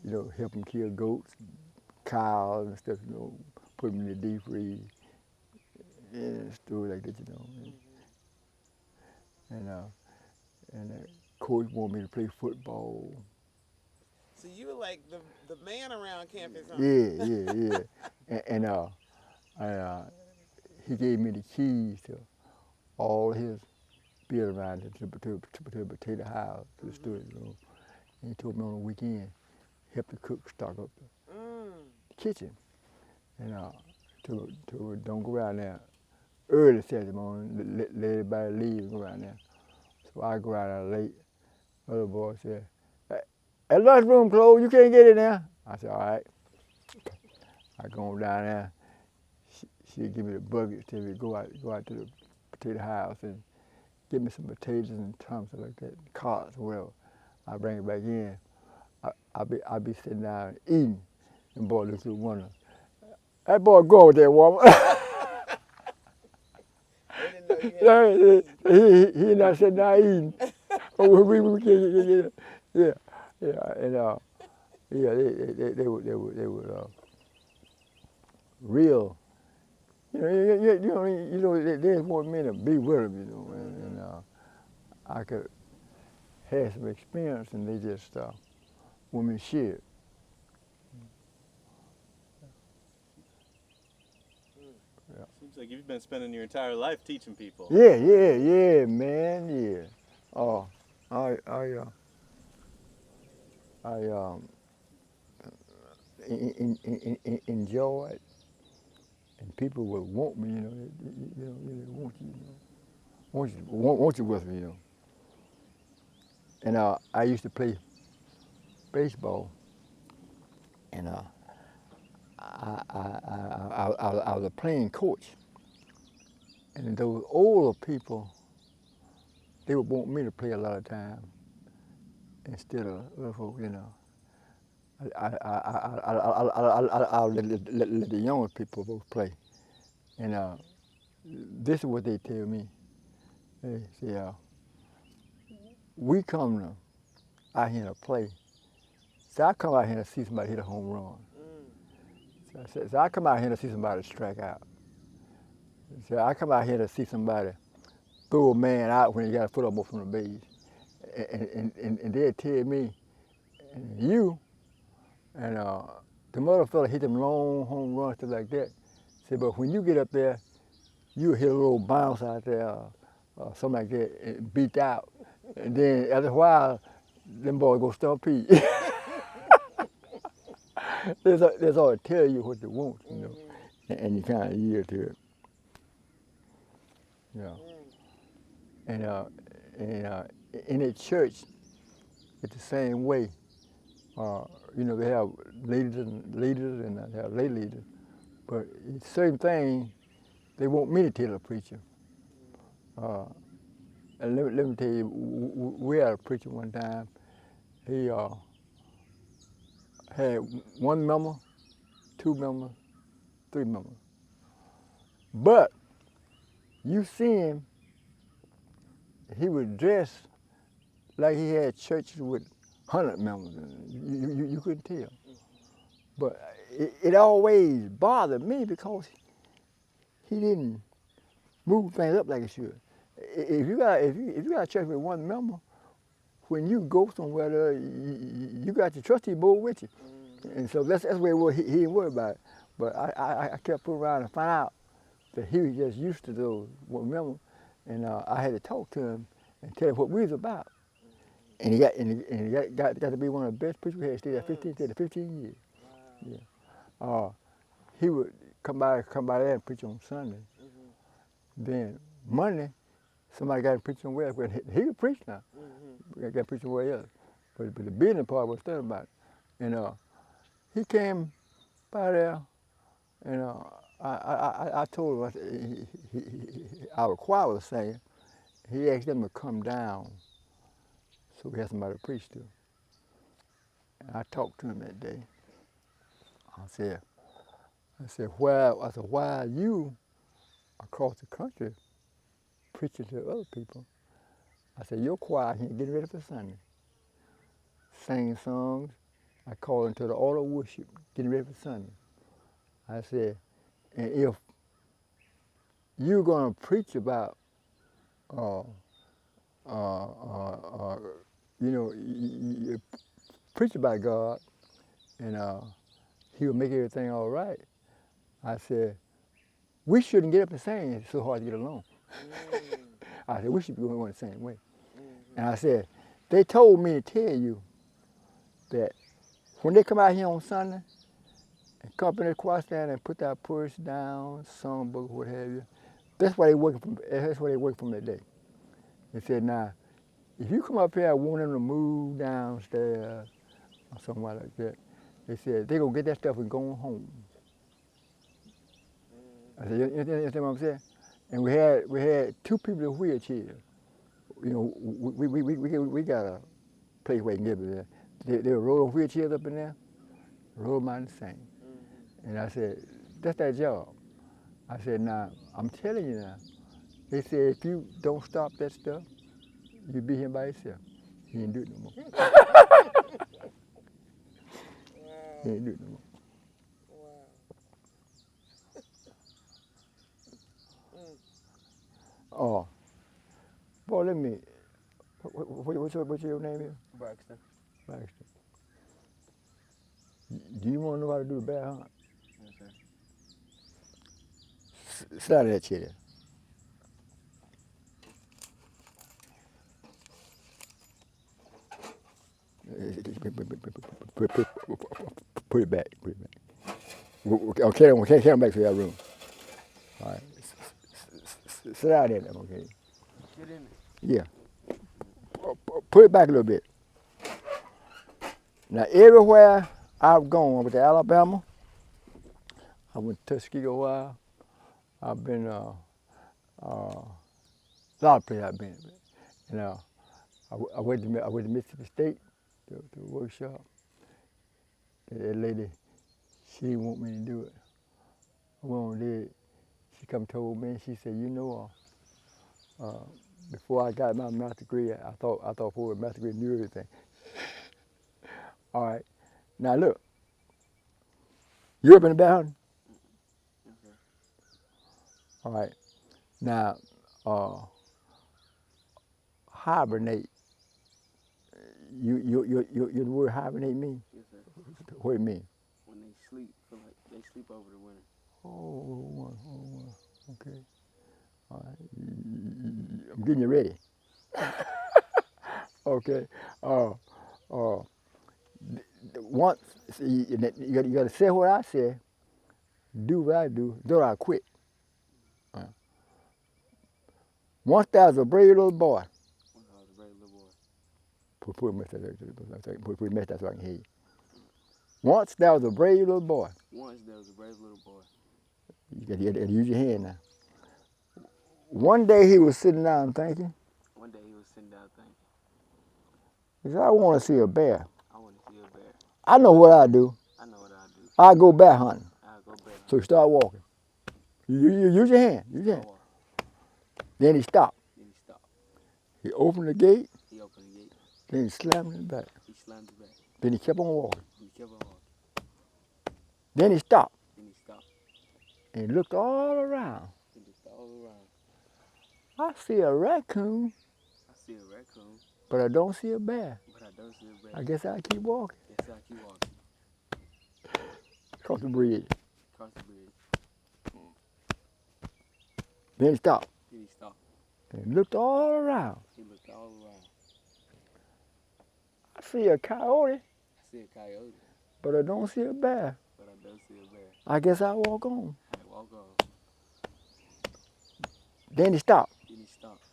you know, help them kill goats, cows and stuff. You know, put them in the deep freeze. Yeah, story like that, you know. And coach wanted me to play football. So you were like the man around campus, huh? Yeah. He gave me the keys to all his building around to the house, to the studio room. And he told me on the weekend, help the cook stock up the kitchen. And to don't go around there early Saturday morning, let everybody leave and go around there. So I go out there late. Other boy said, that lunchroom closed, you can't get in there. I said, all right. I go on down there. She'd give me the bucket till we go out to the potato house and give me some potatoes and something like that, carrots or whatever. I bring it back in. I be sitting down eating, and boy looks through the window. That boy go over there, woman. They didn't know you had he not sitting down eating. we can't, yeah, and they were real. You know, they just want me to be with them, you know, and I could have some experience, and they just want me to share it. Yeah. Seems like you've been spending your entire life teaching people. Yeah, man, yeah. Oh, I enjoy it, and people will want me, you know, they want you, want you with me, you know. And I used to play baseball, and I was a playing coach, and those older people, they would want me to play a lot of time instead of other folks, you know. I'll let the younger people both play, and this is what they tell me. They say, we come out here to play. So I come out here to see somebody hit a home run. So I come out here to see somebody strike out. So I come out here to see somebody throw a man out when he got a foot up from the base. And they'll tell me, and you, and the mother fella hit them long home runs, stuff like that. Say, but when you get up there, you hit a little bounce out there, something like that, and beat out. And then after a while, them boys go stampede. That's all to tell you what they want, you know, and you kind of yield to it. Yeah. And in a church, it's the same way. You know, they have leaders and they have lay leaders, but it's certain things they want me to tell the preacher. And let me tell you, we had a preacher one time. He had 1 member, 2 members, 3 members. But you see him, he was dressed like he had churches with 100 members. You couldn't tell. But it always bothered me because he didn't move things up like he should. If you got a church with 1 member, when you go somewhere, you got your trustee board with you. And so that's where it was. He didn't worry about it. But I kept putting around and find out that he was just used to those, remember? And I had to talk to him and tell him what we was about. And he got to be one of the best preachers we had. Stayed there 15 years. Wow. Yeah. He would come by there and preach on Sunday. Then Monday, somebody got to preach somewhere else. Well, he could preach now. Got to preach somewhere else. But the business part was studying about it. And he came by there, and I told him, I said, our choir was saying, he asked them to come down so we had somebody to preach to. And I talked to him that day. I said, why are you across the country preaching to other people? I said, your choir here getting ready for Sunday. Singing songs. I called into the order of worship, getting ready for Sunday. I said, and if you're going to preach about, you preach about God, and He'll make everything all right. I said, we shouldn't get up and sing. It's so hard to get along. I said, we should be going the same way. And I said, they told me to tell you that when they come out here on Sunday and come up in the choir stand and put that purse down, songbook, what have you, that's why they working from that day. They said, now, if you come up here and want them to move downstairs or something like that, they said, they're going to get that stuff and go home. I said, you understand what I'm saying? And we had two people in wheelchairs. You know, we got a place where you can get them there. They were rolling wheelchairs up in there, roll them out and sing. And I said, that's their job. I said, now, I'm telling you now. They said, if you don't stop that stuff, you'll be here by yourself. He ain't do it no more. He ain't do it no more. Oh, boy, let me. What's your name here? Braxton. Braxton. Do you want to know how to do a bear hunt? Yes, sir. Sit out of that chair there. Put it back. Put it back. Okay, carry back to that room. All right. Sit out there, okay? Get in it. Yeah. Put it back a little bit. Now, everywhere I've gone, I went to Alabama. I went to Tuskegee a while. I've been a lot of places I've been. And I went to Mississippi State to a workshop. That lady, she didn't want me to do it. I went on there. She come told me, she said, you know, before I got my master's degree, I thought for a master's degree knew everything. All right. Now look, you ever been to bear hunting? Okay. All right. Now, hibernate. You the word hibernate mean? Yes, sir. What it mean? When they sleep, feel like they sleep over the winter. Oh, okay. All right. I'm getting you ready. Okay. Once you got to say what I say, do what I do, then I quit. Once there was a brave little boy. When I was a brave little boy. Put a mess that so I can hear you. Once there was a brave little boy. Once there was a brave little boy. You got to use your hand now. One day he was sitting down thinking. One day he was sitting down thinking. He said, I want to see a bear. I want to see a bear. I know what I do. I know what I do. I go bear hunting. I'll go bear hunting. So he started walking. You use your hand. Use your hand. Then he stopped. He opened the gate. He opened the gate. Then he slammed it back. He slammed it back. Then he kept on walking. He kept on walking. Then he stopped. Then he stopped. And he looked all around. He looked all around. I see a raccoon. I see a raccoon. But I don't see a bear. But I don't see a bear. I guess I'll keep walking. Yes, I keep walking. Cross the bridge. Cross the bridge. Then he stopped Then he stopped. and looked all around. He looked all around. I see a coyote, I see a coyote, but I don't see a bear. but I don't see a bear. I guess I'll walk on. I walk on. Then he stopped. Then he stopped.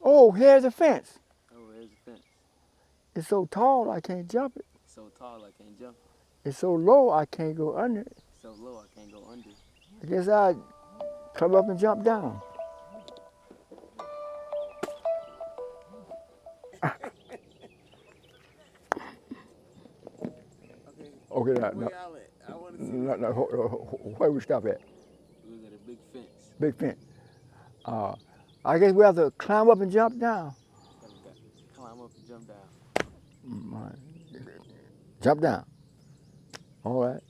Oh, here's a fence. Oh, there's a fence. It's so tall I can't jump it. It's so tall I can't jump. It's so low I can't go under it. It's so low I can't go under. I guess I'd come up and jump down. Okay, now, Where y'all at? I want to see. where we stop at? We was at a big fence. Big fence. I guess we have to climb up and jump down. Climb up and jump down. Jump down. All right.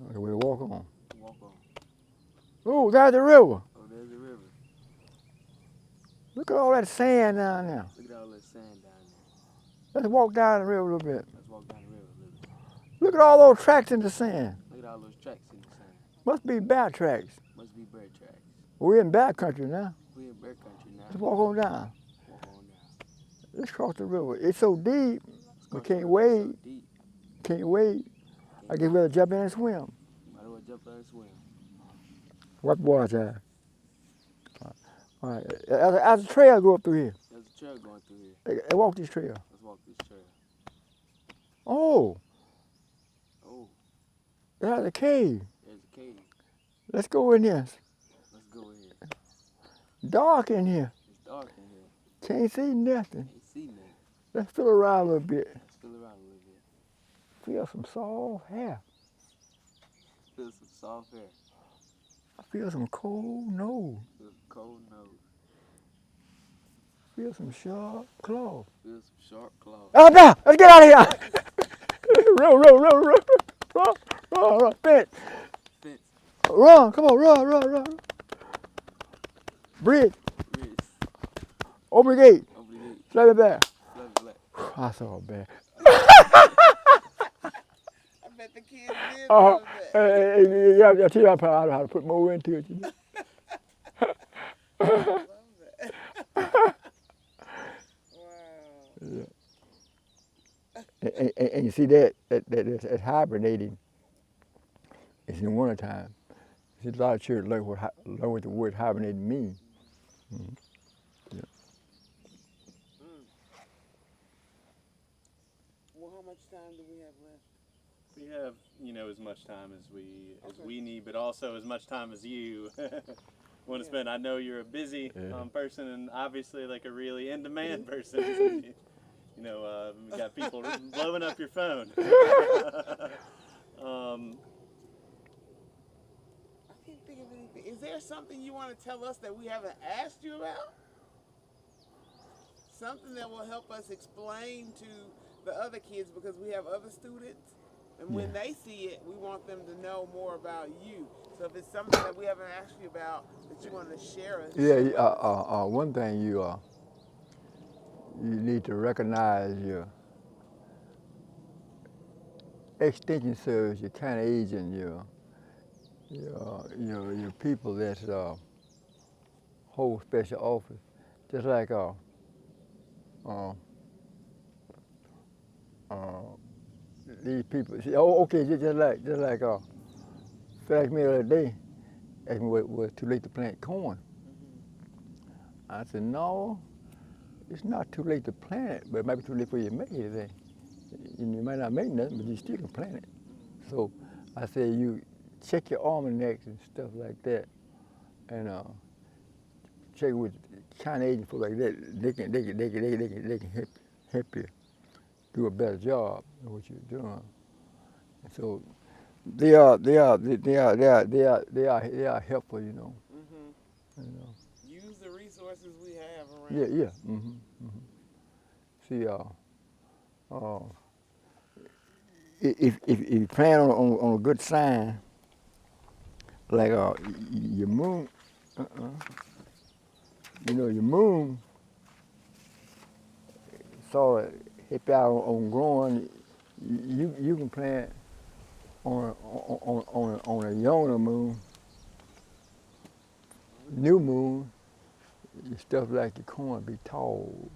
Okay, we'll walk on. Walk on. Oh, there's the river. Oh, there's the river. Look at all that sand down there. Look at all that sand down there. Let's walk down the river a little bit. Let's walk down the river a little bit. Look at all those tracks in the sand. Look at all those tracks in the sand. Must be bear tracks. Must be bear tracks. We're in bear country now. We in bear country now. Let's walk on down. Walk on down. Let's cross the river. It's so deep, we can't So wade. deep. Can't wade. I guess we'll jump in and swim. Might as well jump in and swim. What water time? All right. As the trail go up through here. There's a trail going through here. Hey, walk this trail. Let's walk this trail. Oh, Oh, there's a cave. there's a cave. Let's go in here. Let's go in here. Dark in here. It's dark in here. Can't see nothing. Can't see nothing. Let's feel around a little bit. Let's feel around a little bit. Feel some soft hair. Feel some soft air. I feel some cold nose. Feel some cold nose. Feel some sharp claws. Feel some sharp claws. Oh, no! Let's get out of here! Run. Fence. Fence. Run, come on, run. Bridge. Bridge. Open the gate. Over the gate. Slap it back. Left, left. I saw a bear. I bet the kids did love that. Hey, I'll tell you how to put more into it. You know? Love that. Wow. Yeah. And you see that hibernating is in the wintertime. See, a lot of children learn what the word hibernating means. Mm-hmm. Yeah. Well, how much time do we have left? We have, as much time as we need, but also as much time as you want to spend. I know you're a busy person, and obviously like a really in-demand person. We got people blowing up your phone. I can't think of anything. Is there something you want to tell us that we haven't asked you about? Something that will help us explain to the other kids, because we have other students, and when they see it, we want them to know more about you. So if it's something that we haven't asked you about that you want to share us. One thing you need to recognize your extension service, your county agent, your people that hold special office, just like these people. See, just like felt me the other day, asked me was too late to plant corn. I said, no, it's not too late to plant it, but it might be too late for you to make anything. You might not make nothing, but you still can plant it. So I said, you check your almanacs and stuff like that, and check with county agents for like that. They can help you do a better job than what you're doing. And so they are helpful, you know. Use the resources we have around. Yeah. See, if you plan on a good sign, like your moon, your moon sort of help out on growing. You can plant on a younger moon, new moon, stuff like the corn be tall.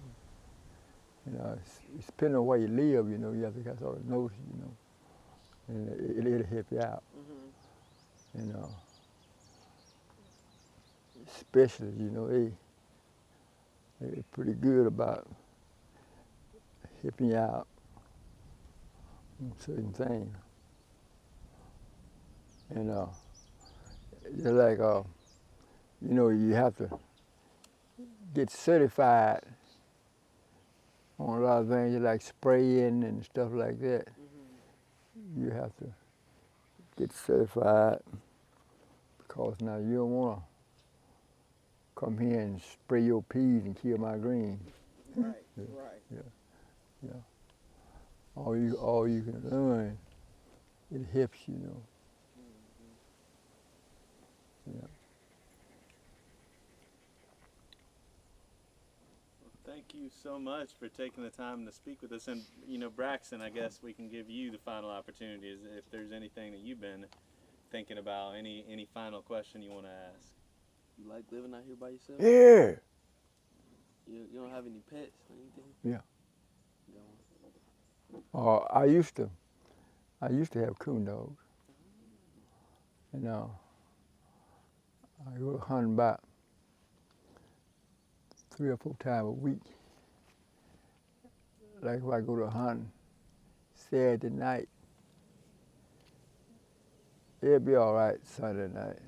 You know, it's depending on where you live, you know, you have to sort of notice, you know, and it'll help you out. Mm-hmm. You know, especially, you know, they're pretty good about helping you out on certain things. And just like, you know, you have to get certified on a lot of things, like spraying and stuff like that. Mm-hmm. You have to get certified because now you don't want to come here and spray your peas and kill my greens. Right, yeah, right. Yeah. All you can learn, it helps, you know. Mm-hmm. Yeah. Thank you so much for taking the time to speak with us. And, you know, Braxton, I guess we can give you the final opportunity if there's anything that you've been thinking about, any final question you want to ask. You like living out here by yourself? Yeah. You don't have any pets or anything? Yeah. No. I used to have coon dogs. And I go hunting about 3 or 4 times a week. Like if I go to hunting Saturday night, it'll be all right Sunday night.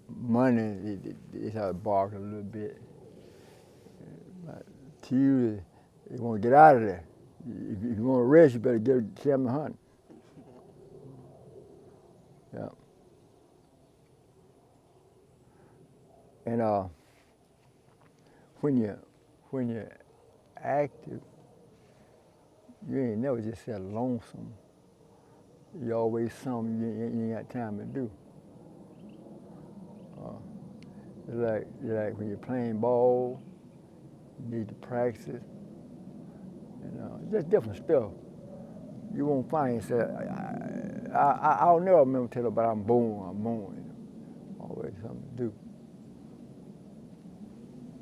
Monday, they start barking a little bit. But Tuesday, they want to get out of there. If you want to rest, you better get them to hunt. Yeah. And when you're active, you ain't never just sat lonesome. You always something you ain't got time to do. It's like when you're playing ball, you need to practice. And just different stuff. You won't find yourself. I'll never remember telling about I'm born. You know. Always something to do.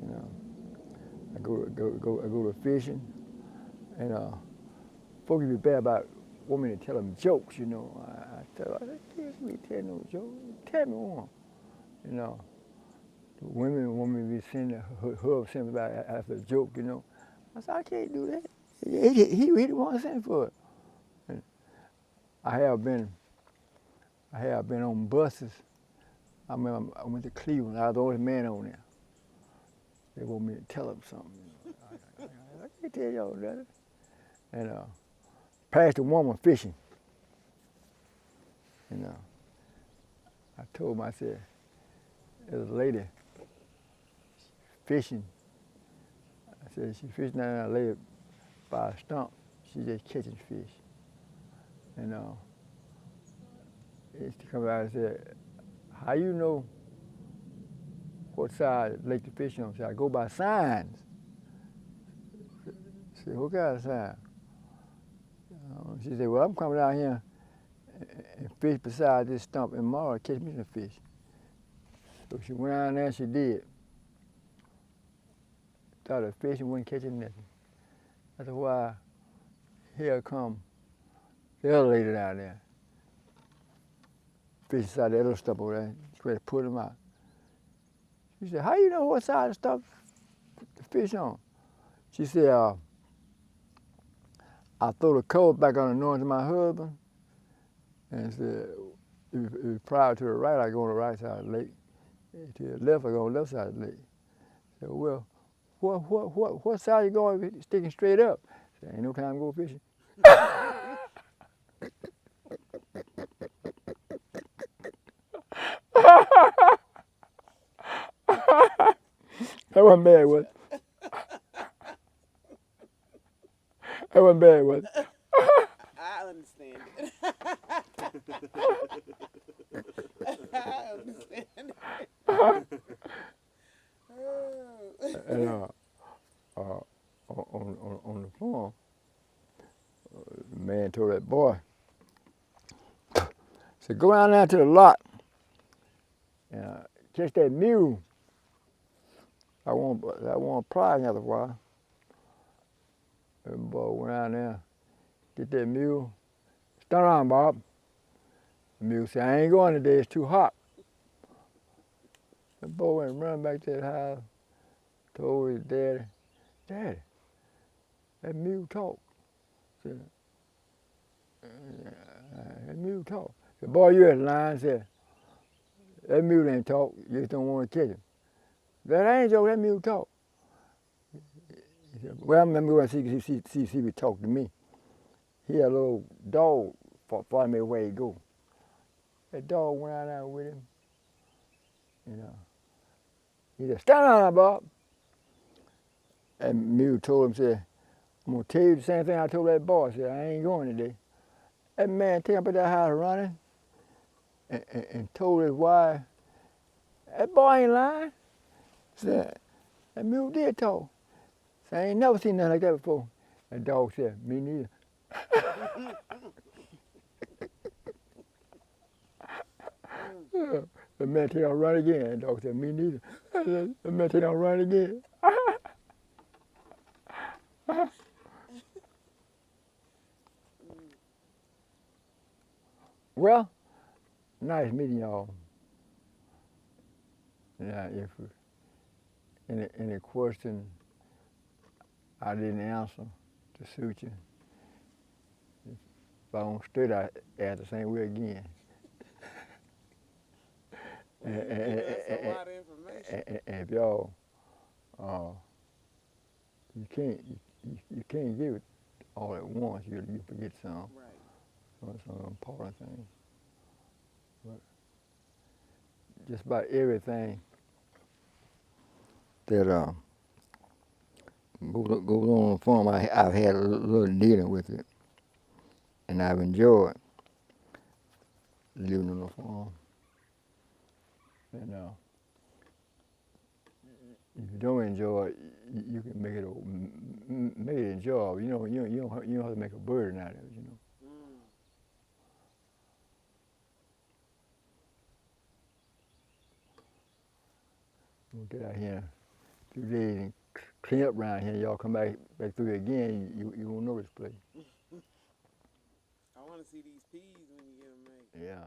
You know. I go to fishing, and folks be bad about want me to tell them jokes. You know. I tell them, I can't tell no jokes. Tell me one. You know. The women want me to be sending her send about after a joke. You know. I said I can't do that. He really wants to send for it. And I have been on buses. I remember I went to Cleveland. I was the only man on there. They want me to tell them something. You know. I can't tell y'all that. And passed a woman fishing. And I told him, I said, there's a lady fishing. I said, she's fishing down there, lady by a stump. She's just catching fish. And she come out and said, how you know what side of the lake to fish on? I said, I go by signs. I said, what kind of sign? She said, well, I'm coming out here and fish beside this stump in Mara, catch me some fish. So she went out there and she did. Started fishing, wasn't catching nothing. I said, why, here come the other lady down there. Fish beside the other stump over there. She ready to put them out. She said, how you know what side of the stump to fish on? She said, I throw the coat back on the nose of my husband and said, if prior to the right, I go on the right side of the lake. To the left, I go on the left side of the lake. I said, well, what side are you going sticking straight up? I said, ain't no time to go fishing. That wasn't bad, was it? That wasn't bad, was it? I understand it. I understand it. And on the farm, the man told that boy, said, go down there to the lot and catch that mule. I won't apply another while. And boy went down there, get that mule. Turn around, Bob. The mule said, I ain't going today, it's too hot. The boy went and run back to the house, told his daddy, Daddy, that mule talk. Said, that mule talk. The boy, you at the line, said, that mule ain't talk, you just don't want to catch him. That ain't joke, that mule talk. He said, well, I'm going to see if he talk to me. He had a little dog follow me where he go. That dog went out there with him. You know. He said, stand down there, Bob. And mule told him, said, I'm going to tell you the same thing I told that boy. I said, I ain't going today. That man came up at that house running and told his wife, that boy ain't lying. Said, that mule did talk. Said, I ain't never seen nothing like that before. That dog said, me neither. The man turned on run again. The dog said, me neither. The man turned on run again. Well, nice meeting y'all. Now, if any question I didn't answer to suit you, if I don't straight, I ask the same way again. Well, you give us a lot of information. And if y'all, you can't give it all at once. You forget some. Right. Some important things. But just about everything that goes on the farm, I've had a little dealing with it, and I've enjoyed living on the farm. And if you don't enjoy it, you can make it enjoyable. You don't have to make a burden out of it. You know. We'll get out here a few days and clean up around here. Y'all come back through here again, you won't know this place. I want to see these peas when you get them made. Yeah.